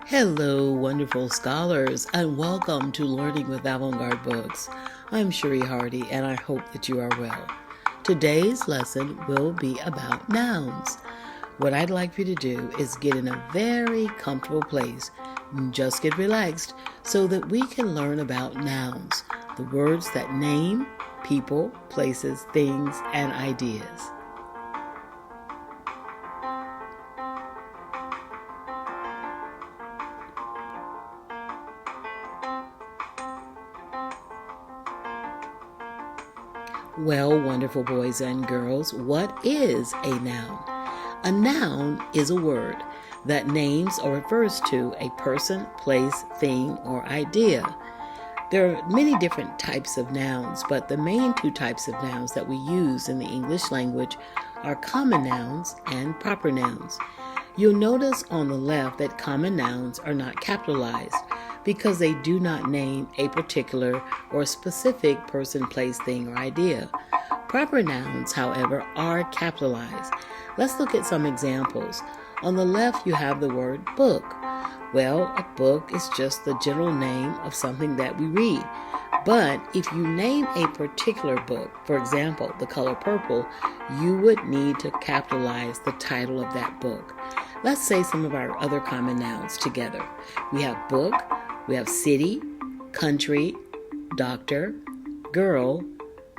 Hello, wonderful scholars, and welcome to Learning with Avant-garde Books. I'm Cherie Hardy, and I hope that you are well. Today's lesson will be about nouns. What I'd like for you to do is get in a very comfortable place, just get relaxed, so that we can learn about nouns, the words that name people, places, things, and ideas. Well, wonderful boys and girls, what is a noun? A noun is a word that names or refers to a person, place, thing, or idea. There are many different types of nouns, but the main two types of nouns that we use in the English language are common nouns and proper nouns. You'll notice on the left that common nouns are not capitalized because they do not name a particular or specific person, place, thing, or idea. Proper nouns, however, are capitalized. Let's look at some examples. On the left, you have the word book. Well, a book is just the general name of something that we read. But if you name a particular book, for example, The Color Purple, you would need to capitalize the title of that book. Let's say some of our other common nouns together. We have book, we have city, country, doctor, girl,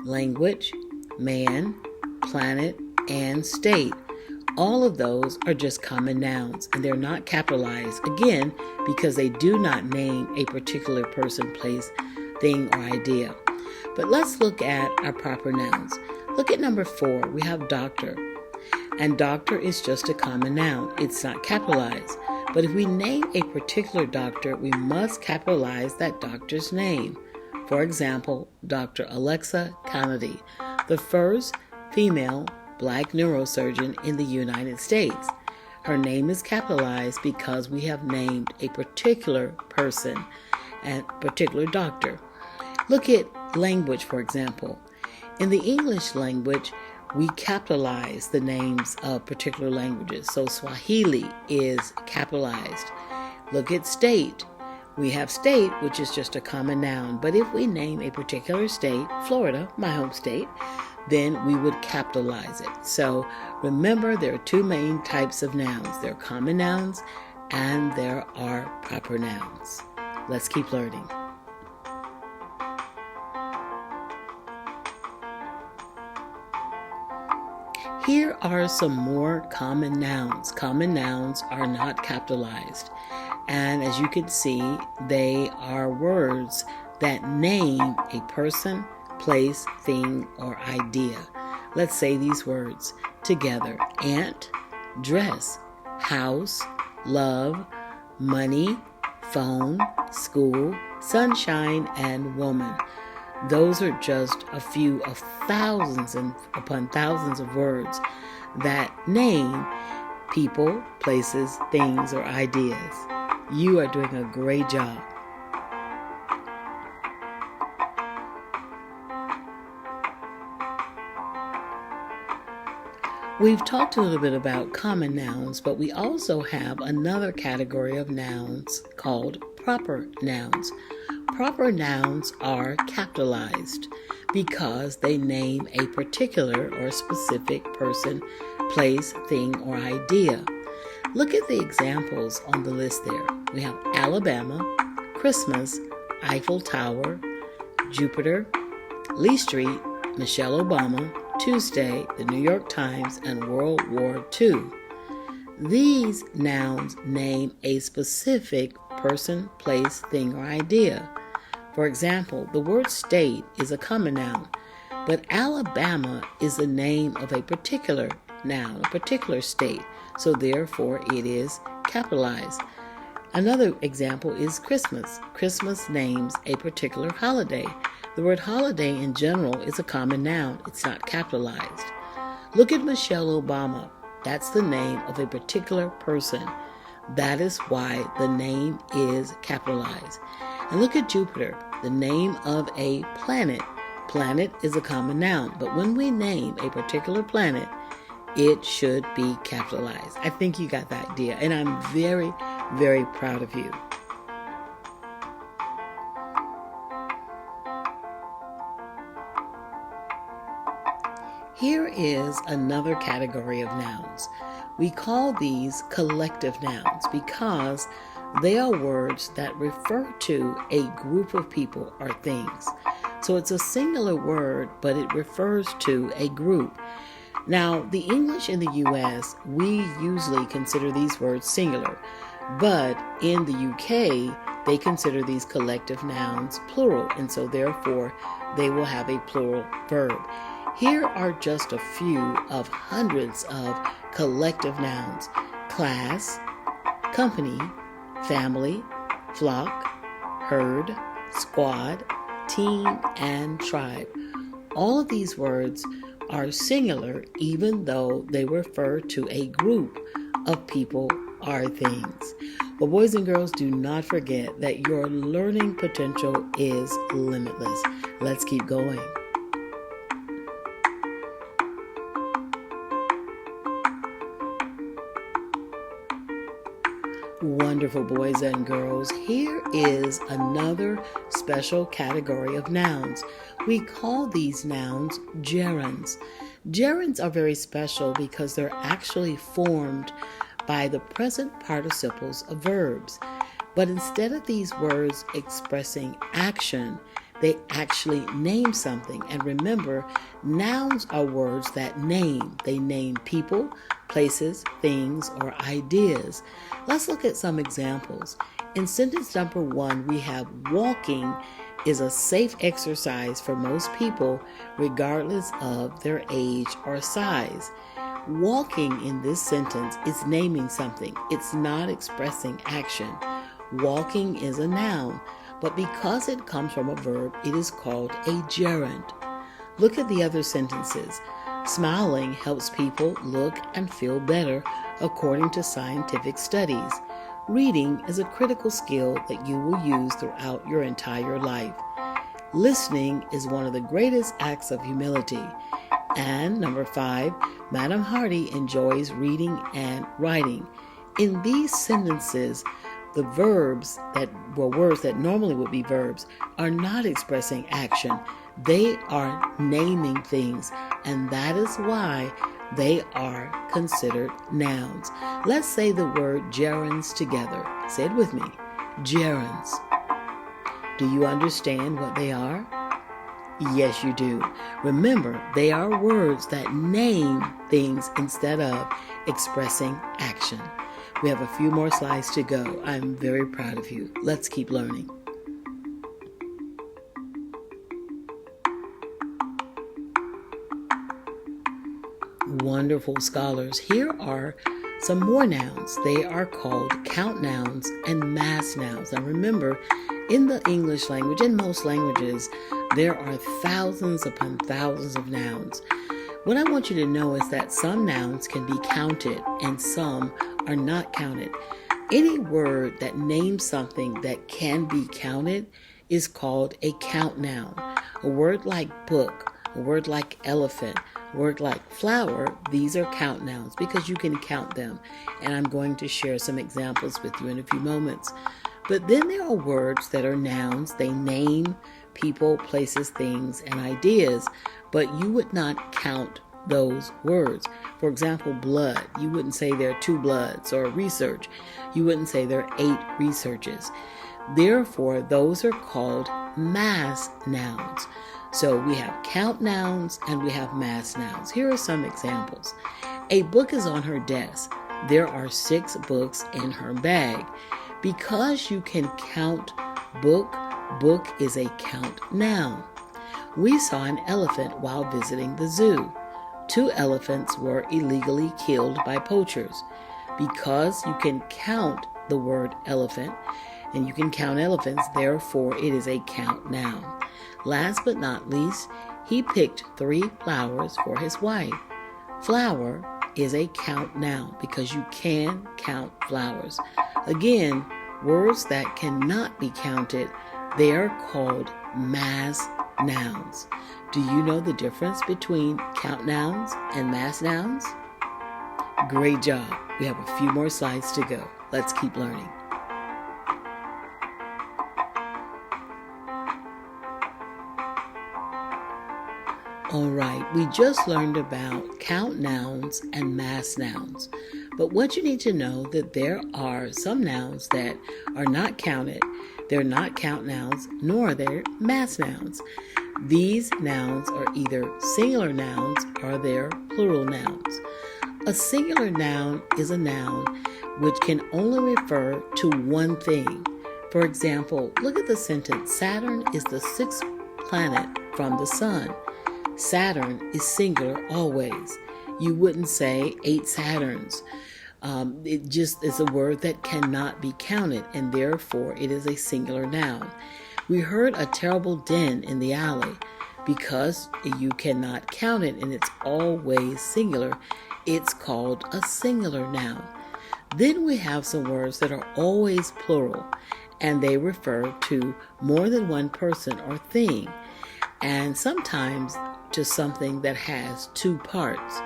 language, man, planet, and state. All of those are just common nouns, and they're not capitalized, again, because they do not name a particular person, place, thing, or idea. But let's look at our proper nouns. Look at number 4. We have doctor. And doctor is just a common noun. It's not capitalized. But if we name a particular doctor, we must capitalize that doctor's name. For example, Dr. Alexa Kennedy, the first female black neurosurgeon in the United States. Her name is capitalized because we have named a particular person and particular doctor. Look at language, for example. In the English language, we capitalize the names of particular languages. So Swahili is capitalized. Look at state. We have state, which is just a common noun. But if we name a particular state, Florida, my home state, then we would capitalize it. So remember, there are two main types of nouns. There are common nouns and there are proper nouns. Let's keep learning. Here are some more common nouns. Common nouns are not capitalized. And as you can see, they are words that name a person, place, thing, or idea. Let's say these words together. Ant, dress, house, love, money, phone, school, sunshine, and woman. Those are just a few of thousands and upon thousands of words that name people, places, things, or ideas. You are doing a great job. We've talked a little bit about common nouns, but we also have another category of nouns called proper nouns. Proper nouns are capitalized because they name a particular or specific person, place, thing, or idea. Look at the examples on the list there. We have Alabama, Christmas, Eiffel Tower, Jupiter, Lee Street, Michelle Obama, Tuesday, the New York Times, and World War II. These nouns name a specific person, place, thing, or idea. For example, the word state is a common noun, but Alabama is the name of a particular noun, a particular state, so therefore it is capitalized. Another example is Christmas. Christmas names a particular holiday. The word holiday in general is a common noun. It's not capitalized. Look at Michelle Obama. That's the name of a particular person. That is why the name is capitalized. And look at Jupiter, the name of a planet. Planet is a common noun, but when we name a particular planet, it should be capitalized. I think you got the idea. And I'm very, very proud of you. Here is another category of nouns. We call these collective nouns because they are words that refer to a group of people or things. So it's a singular word, but it refers to a group. Now, the English in the U.S., we usually consider these words singular, but in the U.K., they consider these collective nouns plural, and so therefore they will have a plural verb. Here are just a few of hundreds of collective nouns: class, company, family, flock, herd, squad, team, and tribe. All of these words are singular even though they refer to a group of people or things. Well, boys and girls, do not forget that your learning potential is limitless. Let's keep going. Wonderful boys and girls, here is another special category of nouns. We call these nouns gerunds. Gerunds are very special because they're actually formed by the present participles of verbs. But instead of these words expressing action, they actually name something. And remember, nouns are words that name. They name people, places, things, or ideas. Let's look at some examples. In sentence number 1, we have walking is a safe exercise for most people, regardless of their age or size. Walking in this sentence is naming something. It's not expressing action. Walking is a noun, but because it comes from a verb, it is called a gerund. Look at the other sentences. Smiling helps people look and feel better, according to scientific studies. Reading is a critical skill that you will use throughout your entire life. Listening is one of the greatest acts of humility. And number 5, Madam Hardy enjoys reading and writing. In these sentences, the verbs that were words that normally would be verbs are not expressing action. They are naming things, and that is why they are considered nouns. Let's say the word gerunds together. Say it with me. Gerunds. Do you understand what they are? Yes, you do. Remember, they are words that name things instead of expressing action. We have a few more slides to go. I'm very proud of you. Let's keep learning. Wonderful scholars, here are some more nouns. They are called count nouns and mass nouns. Now remember, in the English language, in most languages, there are thousands upon thousands of nouns. What I want you to know is that some nouns can be counted and some are not counted. Any word that names something that can be counted is called a count noun. A word like book, a word like elephant, a word like flower, these are count nouns because you can count them. And I'm going to share some examples with you in a few moments. But then there are words that are nouns. They name people, places, things, and ideas, but you would not count those words. For example, blood. You wouldn't say there are 2 bloods, or research. You wouldn't say there are 8 researches. Therefore, those are called mass nouns. So we have count nouns and we have mass nouns. Here are some examples. A book is on her desk. There are 6 books in her bag. Because you can count book, book is a count noun. We saw an elephant while visiting the zoo. 2 elephants were illegally killed by poachers. Because you can count the word elephant, and you can count elephants, therefore it is a count noun. Last but not least, he picked 3 flowers for his wife. Flower is a count noun because you can count flowers. Again, words that cannot be counted, they are called mass nouns. Do you know the difference between count nouns and mass nouns? Great job. We have a few more slides to go. Let's keep learning. All right, we just learned about count nouns and mass nouns. But what you need to know that there are some nouns that are not counted. They're not count nouns, nor are they mass nouns. These nouns are either singular nouns or they're plural nouns. A singular noun is a noun which can only refer to one thing. For example, look at the sentence, Saturn is the sixth planet from the sun. Saturn is singular always. You wouldn't say 8 Saturns. It just is a word that cannot be counted, and therefore it is a singular noun. We heard a terrible din in the alley. Because you cannot count it and it's always singular, it's called a singular noun. Then we have some words that are always plural, and they refer to more than one person or thing, and sometimes to something that has 2 parts.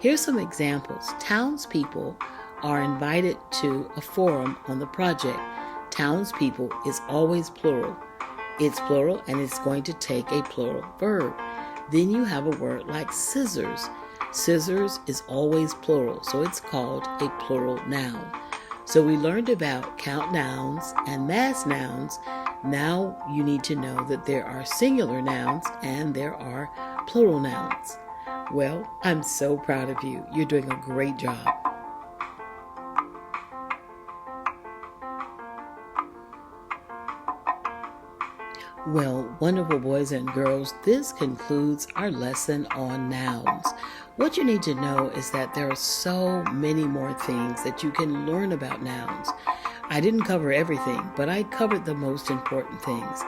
Here's some examples. Townspeople are invited to a forum on the project. Townspeople is always plural. It's plural and it's going to take a plural verb. Then you have a word like scissors. Scissors is always plural, so it's called a plural noun. So we learned about count nouns and mass nouns. Now you need to know that there are singular nouns and there are plural nouns. Well, I'm so proud of you. You're doing a great job. Well, wonderful boys and girls, this concludes our lesson on nouns. What you need to know is that there are so many more things that you can learn about nouns. I didn't cover everything, but I covered the most important things.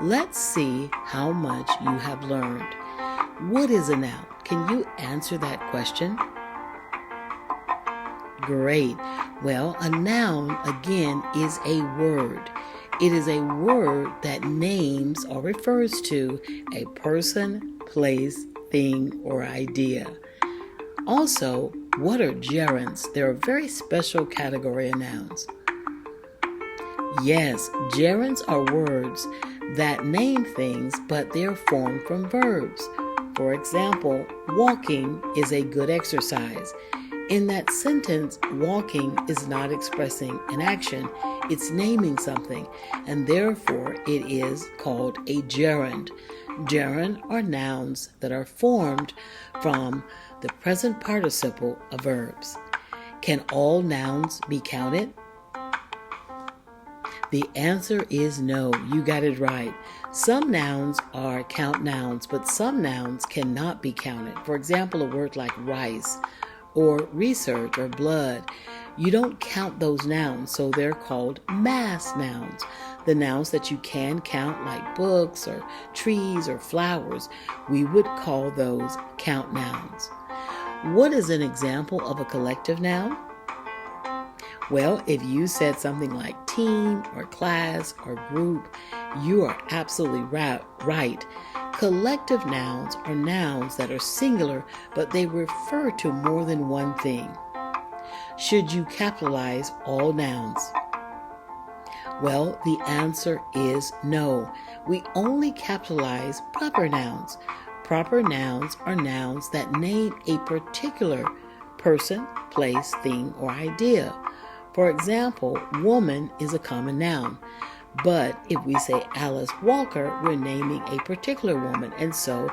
Let's see how much you have learned. What is a noun? Can you answer that question? Great. Well, a noun, again, is a word. It is a word that names or refers to a person, place, thing, or idea. Also, what are gerunds? They're a very special category of nouns. Yes, gerunds are words that name things, but they're formed from verbs. For example, walking is a good exercise. In that sentence, walking is not expressing an action, it's naming something, and therefore it is called a gerund. Gerund are nouns that are formed from the present participle of verbs. Can all nouns be counted? The answer is no. You got it right. Some nouns are count nouns, but some nouns cannot be counted. For example, a word like rice or research or blood. You don't count those nouns, so they're called mass nouns. The nouns that you can count, like books or trees or flowers, we would call those count nouns. What is an example of a collective noun? Well, if you said something like team or class or group, you are absolutely right. Collective nouns are nouns that are singular, but they refer to more than one thing. Should you capitalize all nouns? Well, the answer is no. We only capitalize proper nouns. Proper nouns are nouns that name a particular person, place, thing, or idea. For example, woman is a common noun. But if we say Alice Walker, we're naming a particular woman, and so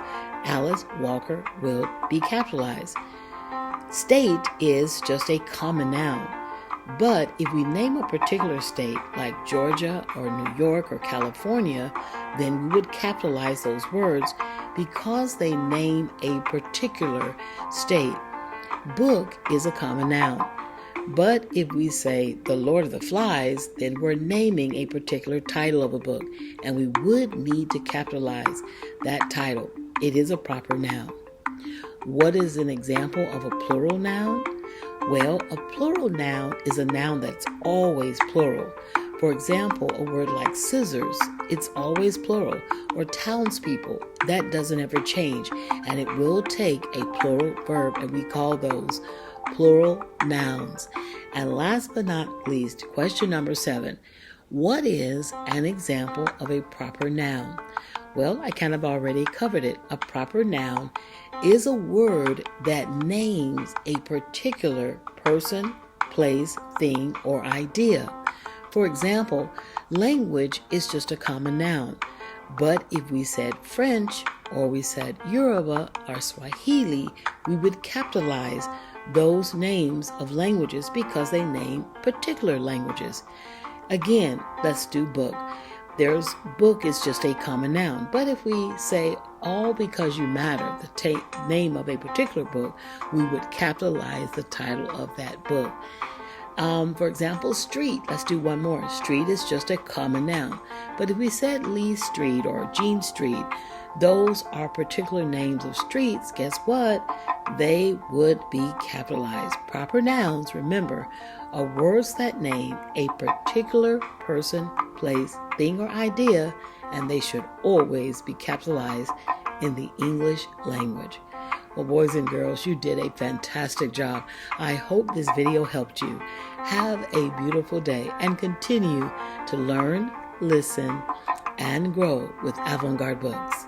Alice Walker will be capitalized. State is just a common noun. But if we name a particular state, like Georgia or New York or California, then we would capitalize those words because they name a particular state. Book is a common noun. But if we say The Lord of the Flies, then we're naming a particular title of a book, and we would need to capitalize that title. It is a proper noun. What is an example of a plural noun? Well, a plural noun is a noun that's always plural. For example, a word like scissors, it's always plural, or townspeople, that doesn't ever change, and it will take a plural verb, and we call those plural nouns. And last but not least, question number 7. What is an example of a proper noun? Well, I kind of already covered it. A proper noun is a word that names a particular person, place, thing, or idea. For example, language is just a common noun. But if we said French, or we said Yoruba or Swahili, we would capitalize those names of languages because they name particular languages. Again, let's do book. There's book is just a common noun. But if we say all because you matter, the name of a particular book, we would capitalize the title of that book. For example, street. Let's do one more. Street is just a common noun. But if we said Lee Street or Jean Street, those are particular names of streets. Guess what? They would be capitalized. Proper nouns, remember, are words that name a particular person, place, thing, or idea, and they should always be capitalized in the English language. Well, boys and girls, you did a fantastic job. I hope this video helped you. Have a beautiful day and continue to learn, listen, and grow with Avant-garde books.